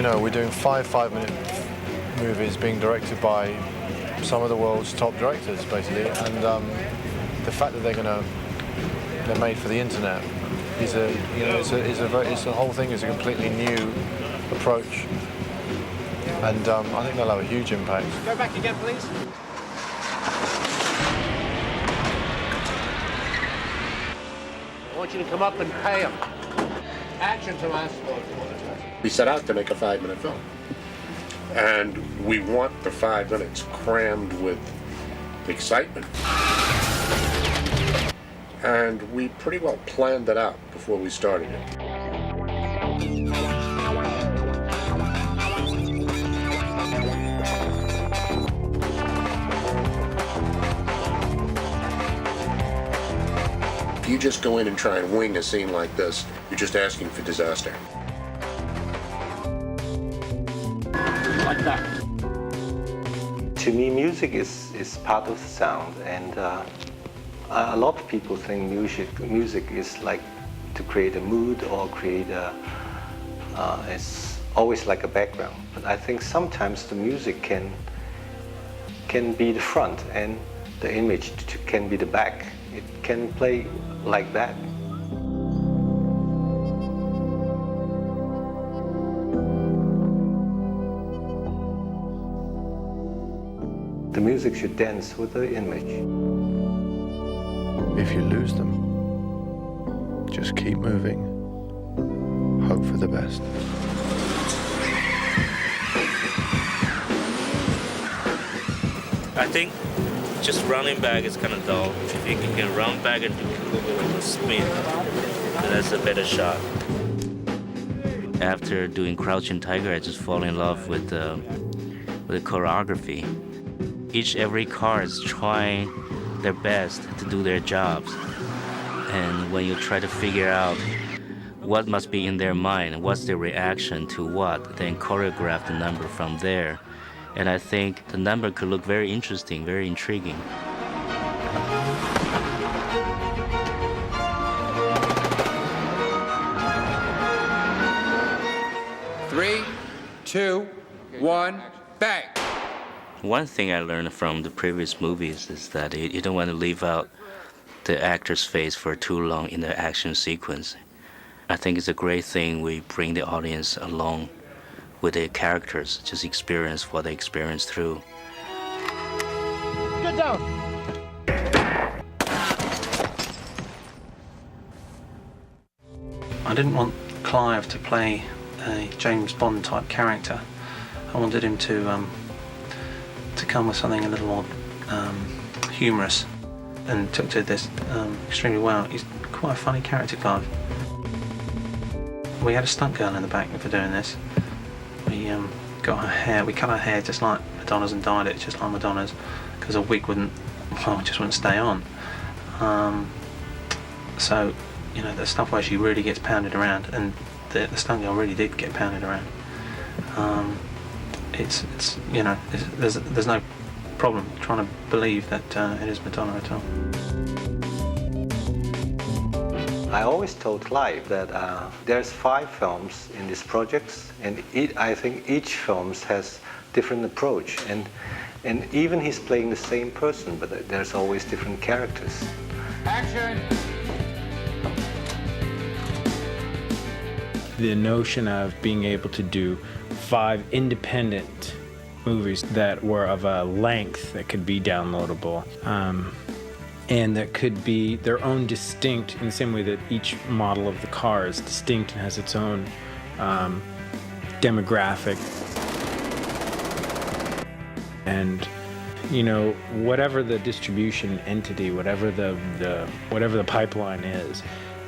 know, we're doing five-minute movies being directed by some of the world's top directors, basically, and the fact that they're made for the internet is the whole thing is a completely new approach, and I think they'll have a huge impact. Go back again, please. I want you to come up and pay him. Action, Tomas. We set out to make a 5-minute film. And we want the 5 minutes crammed with excitement. And we pretty well planned it out before we started it. If you just go in and try and wing a scene like this, you're just asking for disaster. Like that. To me, music is part of the sound, and a lot of people think music is like to create a mood or create it's always like a background. But I think sometimes the music can be the front and the image can be the back. It can play like that. The music should dance with the image. If you lose them, just keep moving. Hope for the best. I think just running back is kind of dull. If you can run back and do a little bit of a spin, that's a better shot. After doing Crouching Tiger, I just fall in love with the choreography. Every car is trying their best to do their jobs. And when you try to figure out what must be in their mind, what's their reaction to what, then choreograph the number from there. And I think the number could look very interesting, very intriguing. Three, two, one, bang! One thing I learned from the previous movies is that you don't want to leave out the actor's face for too long in the action sequence. I think it's a great thing we bring the audience along with the characters, just experience what they experience through. Get down! I didn't want Clive to play a James Bond type character. I wanted him to come with something a little more humorous, and took to this extremely well. He's quite a funny character, Clive. We had a stunt girl in the back for doing this. We got her hair, we cut her hair just like Madonna's and dyed it just like Madonna's, because a wig just wouldn't stay on. So, you know, the stuff where she really gets pounded around, and the stunt girl really did get pounded around. It's you know, there's no problem trying to believe that it is Madonna at all. I always told Clive that there's 5 films in this project, and I think each film has different approach, and even he's playing the same person, but there's always different characters. Action! The notion of being able to do 5 independent movies that were of a length that could be downloadable, and that could be their own distinct, in the same way that each model of the car is distinct and has its own demographic. And, you know, whatever the distribution entity, whatever the pipeline is,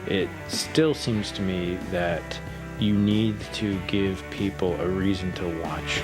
it still seems to me that you need to give people a reason to watch.